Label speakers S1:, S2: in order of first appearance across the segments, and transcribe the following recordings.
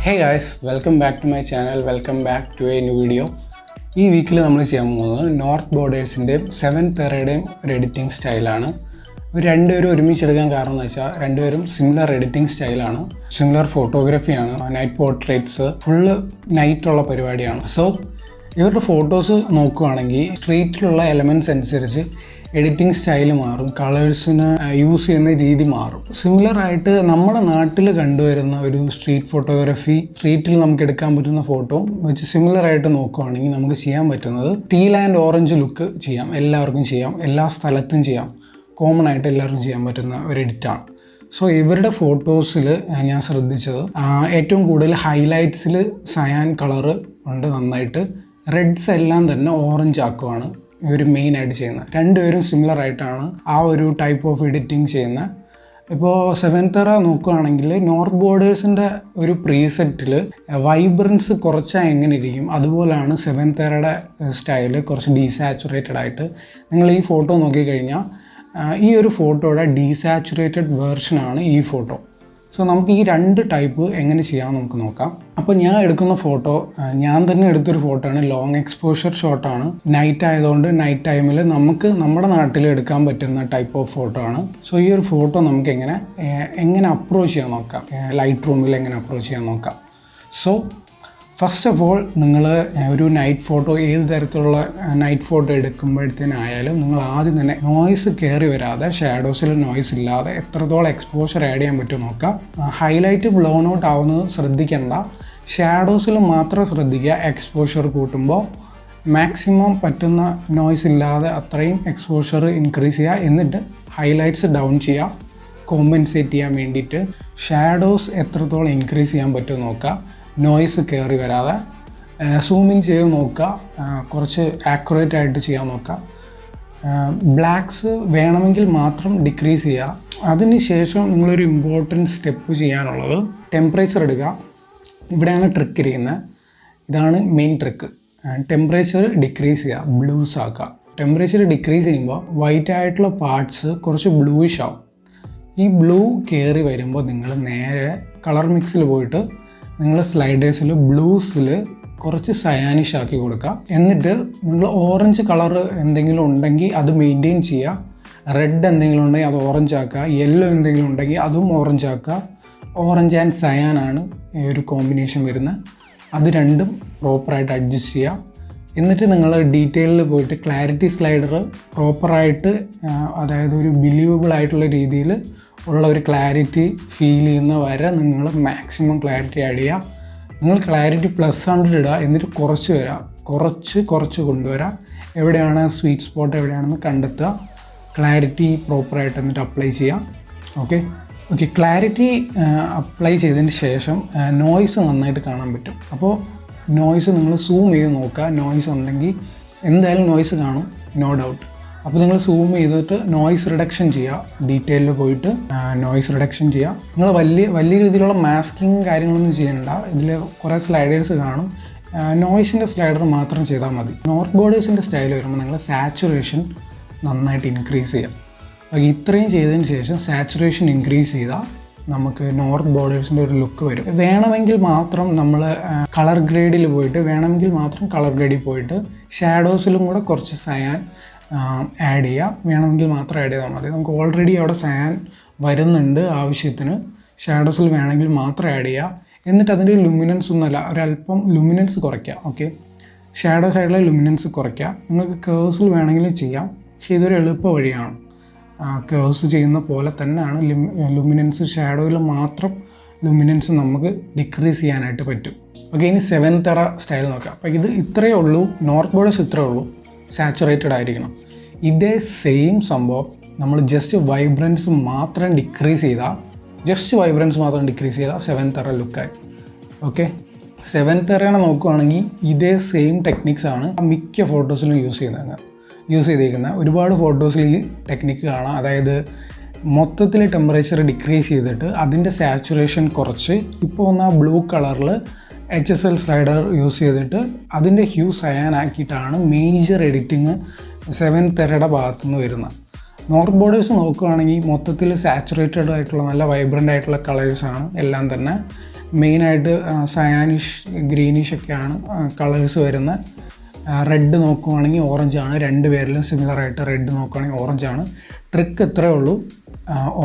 S1: Hey guys, welcome back to my channel, welcome back to a new video. This week we will see North Borders and 7th.era editing style. We have similar editing style, similar photography, night portraits, full night. So, if you photos street elements and editing style marum, colors use similar ആയിട്ട് നമ്മുടെ നാട്ടിൽ കണ്ടുവരുന്ന ഒരു street photography സ്ട്രീറ്റിൽ നമുക്ക് എടുക്കാൻ പറ്റുന്ന photo വെച്ച് സിമിലർ ആയിട്ട് നോക്കുകയാണെങ്കിൽ നമുക്ക് ചെയ്യാൻ പറ്റുന്നത് ടീൽ ആൻഡ് ഓറഞ്ച് ലുക്ക് ചെയ്യാം, എല്ലാവർക്കും ചെയ്യാം, എല്ലാ സ്ഥലത്തും ചെയ്യാം, കോമൺ ആയിട്ട് എല്ലാവർക്കും ചെയ്യാൻ പറ്റുന്ന ഒരു എഡിറ്റാണ്. സോ ഇവരുടെ ഫോട്ടോസിൽ ഞാൻ ശ്രദ്ധിച്ചത് ഏറ്റവും കൂടുതൽ ഹൈലൈറ്റ്സിൽ സയാൻ കളറ് ഉണ്ട്, നന്നായിട്ട് റെഡ്സ് എല്ലാം തന്നെ ഓറഞ്ച് ആക്കുവാണ് ഇവർ മെയിനായിട്ട് ചെയ്യുന്നത്. രണ്ടുപേരും സിമിലർ ആയിട്ടാണ് ആ ഒരു ടൈപ്പ് ഓഫ് എഡിറ്റിംഗ് ചെയ്യുന്നത്. ഇപ്പോൾ 7th.era നോക്കുകയാണെങ്കിൽ നോർത്ത് ബോർഡേഴ്സിൻ്റെ ഒരു പ്രീസെറ്റിൽ വൈബ്രൻസ് കുറച്ചാൽ എങ്ങനെ ഇരിക്കും അതുപോലെയാണ് 7th.era'യുടെ സ്റ്റൈല് കുറച്ച് ഡീസാച്ചുറേറ്റഡ് ആയിട്ട്. നിങ്ങൾ ഈ ഫോട്ടോ നോക്കിക്കഴിഞ്ഞാൽ ഈ ഒരു ഫോട്ടോയുടെ ഡീസാച്ചുറേറ്റഡ് വേർഷനാണ് ഈ ഫോട്ടോ. സോ നമുക്ക് ഈ രണ്ട് ടൈപ്പ് എങ്ങനെ ചെയ്യാമെന്ന് നമുക്ക് നോക്കാം. അപ്പോൾ ഞാൻ എടുക്കുന്ന ഫോട്ടോ ഞാൻ തന്നെ എടുത്തൊരു ഫോട്ടോ ആണ്, ലോങ് എക്സ്പോഷർ ഷോട്ടാണ്. നൈറ്റ് ആയതുകൊണ്ട് നൈറ്റ് ടൈമിൽ നമുക്ക് നമ്മുടെ നാട്ടിൽ എടുക്കാൻ പറ്റുന്ന ടൈപ്പ് ഓഫ് ഫോട്ടോ ആണ്. സോ ഈ ഒരു ഫോട്ടോ നമുക്ക് എങ്ങനെ അപ്രോച്ച് ചെയ്യാൻ നോക്കാം, ലൈറ്റ് റൂമിൽ എങ്ങനെ അപ്രോച്ച് ചെയ്യാൻ നോക്കാം. സോ ഫസ്റ്റ് ഓഫ് ഓൾ നിങ്ങൾ ഒരു നൈറ്റ് ഫോട്ടോ ഏത് തരത്തിലുള്ള നൈറ്റ് ഫോട്ടോ എടുക്കുമ്പോഴത്തേനായാലും നിങ്ങൾ ആദ്യം തന്നെ നോയ്സ് കയറി വരാതെ, ഷാഡോസിൽ നോയ്സ് ഇല്ലാതെ എത്രത്തോളം എക്സ്പോഷർ ആഡ് ചെയ്യാൻ പറ്റും നോക്കാം. ഹൈലൈറ്റ് ബ്ലോൺ ഔട്ട് ആവുന്നത് ശ്രദ്ധിക്കേണ്ട, ഷാഡോസിൽ മാത്രം ശ്രദ്ധിക്കുക. എക്സ്പോഷർ കൂട്ടുമ്പോൾ മാക്സിമം പറ്റുന്ന നോയ്സ് ഇല്ലാതെ അത്രയും എക്സ്പോഷർ ഇൻക്രീസ് ചെയ്യുക, എന്നിട്ട് ഹൈലൈറ്റ്സ് ഡൗൺ ചെയ്യുക കോമ്പൻസേറ്റ് ചെയ്യാൻ വേണ്ടിയിട്ട്. ഷാഡോസ് എത്രത്തോളം ഇൻക്രീസ് ചെയ്യാൻ പറ്റുമോ നോക്കുക, നോയ്സ് കയറി വരാതെ. സൂമിൻ ചെയ്ത് നോക്കുക, കുറച്ച് ആക്യുറേറ്റ് ആയിട്ട് ചെയ്യാൻ നോക്കുക. ബ്ലാക്ക്സ് വേണമെങ്കിൽ മാത്രം ഡിക്രീസ് ചെയ്യുക. അതിന് ശേഷം നിങ്ങളൊരു ഇമ്പോർട്ടൻറ്റ് സ്റ്റെപ്പ് ചെയ്യാനുള്ളത് ടെമ്പറേച്ചർ എടുക്കുക. ഇവിടെയാണ് ട്രിക്ക് ഇരിക്കുന്നത്, ഇതാണ് മെയിൻ ട്രിക്ക്. ടെമ്പറേച്ചർ ഡിക്രീസ് ചെയ്യുക, ബ്ലൂസ് ആക്കുക. ടെമ്പറേച്ചർ ഡിക്രീസ് ചെയ്യുമ്പോൾ വൈറ്റ് ആയിട്ടുള്ള പാർട്സ് കുറച്ച് ബ്ലൂയിഷ് ആവും. ഈ ബ്ലൂ കയറി വരുമ്പോൾ നിങ്ങൾ നേരെ കളർ മിക്സിൽ പോയിട്ട് നിങ്ങൾ സ്ലൈഡേഴ്സിൽ ബ്ലൂസിൽ കുറച്ച് സയാനിഷ് ആക്കി കൊടുക്കുക. എന്നിട്ട് നിങ്ങൾ ഓറഞ്ച് കളർ എന്തെങ്കിലും ഉണ്ടെങ്കിൽ അത് മെയിൻറ്റെയിൻ ചെയ്യുക. റെഡ് എന്തെങ്കിലും ഉണ്ടെങ്കിൽ അത് ഓറഞ്ച് ആക്കുക. യെല്ലോ എന്തെങ്കിലും ഉണ്ടെങ്കിൽ അതും ഓറഞ്ച് ആക്കുക. ഓറഞ്ച് ആൻഡ് സയാനാണ് ഈ ഒരു കോമ്പിനേഷൻ വരുന്നത്. അത് രണ്ടും പ്രോപ്പറായിട്ട് അഡ്ജസ്റ്റ് ചെയ്യുക. എന്നിട്ട് നിങ്ങൾ ഡീറ്റെയിലിൽ പോയിട്ട് ക്ലാരിറ്റി സ്ലൈഡർ പ്രോപ്പറായിട്ട്, അതായത് ഒരു ബിലീവബിൾ ആയിട്ടുള്ള രീതിയിൽ ഉള്ള ഒരു ക്ലാരിറ്റി ഫീൽ ചെയ്യുന്ന വരെ നിങ്ങൾ മാക്സിമം ക്ലാരിറ്റി ആഡ് ചെയ്യുക. നിങ്ങൾ ക്ലാരിറ്റി +100 ഇടുക, എന്നിട്ട് കുറച്ച് വരാം, കുറച്ച് കൊണ്ടുവരാം. എവിടെയാണ് സ്വീറ്റ് സ്പോട്ട് എവിടെയാണെന്ന് കണ്ടെത്തുക, ക്ലാരിറ്റി പ്രോപ്പറായിട്ട് എന്നിട്ട് അപ്ലൈ ചെയ്യാം. ഓക്കെ ക്ലാരിറ്റി അപ്ലൈ ചെയ്തതിന് ശേഷം നോയ്സ് നന്നായിട്ട് കാണാൻ പറ്റും. അപ്പോൾ നോയ്സ് നിങ്ങൾ സൂം ചെയ്ത് നോക്കുക. നോയ്സ് ഉണ്ടെങ്കിൽ എന്തായാലും നോയ്സ് കാണും, നോ ഡൗട്ട്. അപ്പോൾ നിങ്ങൾ സൂം ചെയ്തിട്ട് നോയ്സ് റിഡക്ഷൻ ചെയ്യുക. ഡീറ്റെയിലിൽ പോയിട്ട് നോയ്സ് റിഡക്ഷൻ ചെയ്യുക. നിങ്ങൾ വലിയ രീതിയിലുള്ള മാസ്കിങ് കാര്യങ്ങളൊന്നും ചെയ്യണ്ട. ഇതിൽ കുറേ സ്ലൈഡേഴ്സ് കാണും, നോയ്സിൻ്റെ സ്ലൈഡർ മാത്രം ചെയ്താൽ മതി. നോർത്ത് ബോർഡേഴ്സിൻ്റെ സ്റ്റൈൽ വരുമ്പോൾ നിങ്ങൾ സാച്ചുറേഷൻ നന്നായിട്ട് ഇൻക്രീസ് ചെയ്യുക. അപ്പോൾ ഇത്രയും ചെയ്തതിന് ശേഷം സാച്ചുറേഷൻ ഇൻക്രീസ് ചെയ്താൽ നമുക്ക് നോർത്ത് ബോർഡേഴ്സിൻ്റെ ഒരു ലുക്ക് വരും. വേണമെങ്കിൽ മാത്രം നമ്മൾ കളർ ഗ്രേഡിൽ പോയിട്ട് ഷാഡോസിലും കൂടെ കുറച്ച് സയാൻ ആഡ് ചെയ്യുക. വേണമെങ്കിൽ മാത്രം ആഡ് ചെയ്താൽ മതി. നമുക്ക് ഓൾറെഡി അവിടെ സയാൻ വരുന്നുണ്ട് ആവശ്യത്തിന്. ഷാഡോസിൽ വേണമെങ്കിൽ മാത്രം ആഡ് ചെയ്യുക. എന്നിട്ട് അതിൻ്റെ ലുമിനൻസ് ഒന്നുമല്ല, ഒരല്പം ലുമിനൻസ് കുറയ്ക്കുക. ഷാഡോ സൈഡിലെ ലുമിനൻസ് കുറയ്ക്കുക. നിങ്ങൾക്ക് കേഴ്സിൽ വേണമെങ്കിലും ചെയ്യാം, പക്ഷേ ഇതൊരു എളുപ്പ വഴിയാണ്. കേഴ്സ് ചെയ്യുന്ന പോലെ തന്നെയാണ് ലുമിനൻസ്. ഷാഡോയിൽ മാത്രം ലുമിനൻസ് നമുക്ക് ഡിക്രീസ് ചെയ്യാനായിട്ട് പറ്റും. ഇനി 7th.era സ്റ്റൈൽ നോക്കാം. അപ്പോൾ ഇത് ഇത്രയേ ഉള്ളൂ, നോർത്ത് ബോർഡേഴ്സ് ഇത്രയേ ഉള്ളൂ, സാച്ചുറേറ്റഡ് ആയിരിക്കണം. ഇതേ സെയിം സംഭവം നമ്മൾ ജസ്റ്റ് വൈബ്രൻസ് മാത്രം ഡിക്രീസ് ചെയ്താൽ 7th.era ലുക്കായി. 7th.era നോക്കുകയാണെങ്കിൽ ഇതേ സെയിം ടെക്നിക്സ് ആണ് മിക്ക ഫോട്ടോസിലും യൂസ് ചെയ്തിരിക്കുന്നത്. ഒരുപാട് ഫോട്ടോസിൽ ഈ ടെക്നിക്ക് കാണാം. അതായത് മൊത്തത്തിൽ ടെമ്പറേച്ചർ ഡിക്രീസ് ചെയ്തിട്ട് അതിൻ്റെ സാച്ചുറേഷൻ കുറച്ച്, ഇപ്പോൾ വന്ന ബ്ലൂ കളറിൽ HSL സ്ലൈഡർ യൂസ് ചെയ്തിട്ട് അതിൻ്റെ ഹ്യൂ സയാൻ ആക്കിയിട്ടാണ് മേജർ എഡിറ്റിങ് 7th.era'യുടെ ഭാഗത്തുനിന്ന് വരുന്നത്. നോർത്ത് ബോർഡേഴ്സ് നോക്കുകയാണെങ്കിൽ മൊത്തത്തിൽ സാച്ചുറേറ്റഡ് ആയിട്ടുള്ള നല്ല വൈബ്രൻ്റ് ആയിട്ടുള്ള കളേഴ്സാണ് എല്ലാം തന്നെ. മെയിനായിട്ട് സയാനിഷ് ഗ്രീനിഷ് ഒക്കെയാണ് കളേഴ്സ് വരുന്നത്. റെഡ് നോക്കുവാണെങ്കിൽ ഓറഞ്ചാണ്, രണ്ട് പേരിലും സിമിലറായിട്ട് റെഡ് നോക്കുവാണെങ്കിൽ ഓറഞ്ചാണ്. ട്രിക്ക് ഇത്രയേ ഉള്ളൂ,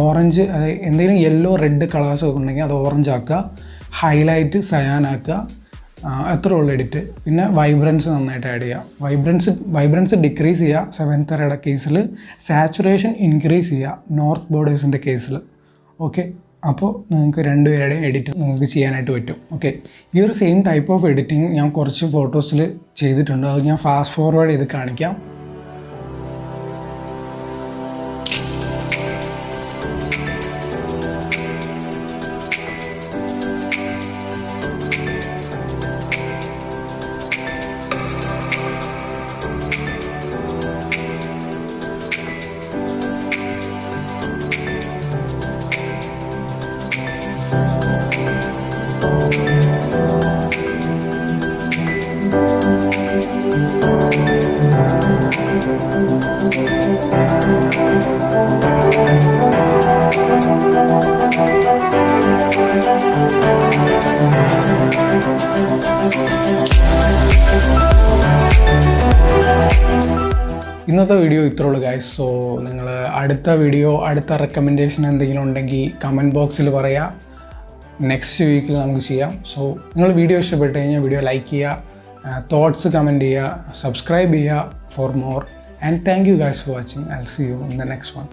S1: ഓറഞ്ച് എന്തെങ്കിലും യെല്ലോ റെഡ് കളേഴ്സ് ഒക്കെ ഉണ്ടെങ്കിൽ അത് ഓറഞ്ച് ആക്കുക, ഹൈലൈറ്റ് സയാൻ ആക്കുക, അത്രേ ഉള്ളൂ എഡിറ്റ്. പിന്നെ വൈബ്രൻസ് നന്നായിട്ട് ആഡ് ചെയ്യുക. വൈബ്രൻസ് ഡിക്രീസ് ചെയ്യുക 7th era കേസിൽ, സാച്ചുറേഷൻ ഇൻക്രീസ് ചെയ്യുക നോർത്ത് ബോർഡേഴ്സിൻ്റെ കേസിൽ. ഓക്കെ, അപ്പോൾ നിങ്ങൾക്ക് രണ്ടുപേരുടെയും എഡിറ്റ് നിങ്ങൾക്ക് ചെയ്യാനായിട്ട് പറ്റും. ഓക്കെ, ഈ ഒരു സെയിം ടൈപ്പ് ഓഫ് എഡിറ്റിംഗ് ഞാൻ കുറച്ച് ഫോട്ടോസിൽ ചെയ്തിട്ടുണ്ട്, അത് ഞാൻ ഫാസ്റ്റ് ഫോർവേഡ് ചെയ്ത് കാണിക്കാം. ഇന്നത്തെ വീഡിയോ ഇത്രേ ഉള്ളൂ ഗൈസ്. സോ നിങ്ങൾ അടുത്ത റെക്കമെൻഡേഷൻ എന്തെങ്കിലും ഉണ്ടെങ്കിൽ കമൻറ്റ് ബോക്സിൽ പറയുക, നെക്സ്റ്റ് വീക്കിൽ നമുക്ക് ചെയ്യാം. സോ നിങ്ങൾ വീഡിയോ ഇഷ്ടപ്പെട്ട് കഴിഞ്ഞാൽ വീഡിയോ ലൈക്ക് ചെയ്യുക, തോട്ട്സ് കമൻറ്റ് ചെയ്യുക, സബ്സ്ക്രൈബ് ചെയ്യുക for more, and thank you guys for watching. I will see you in the next one.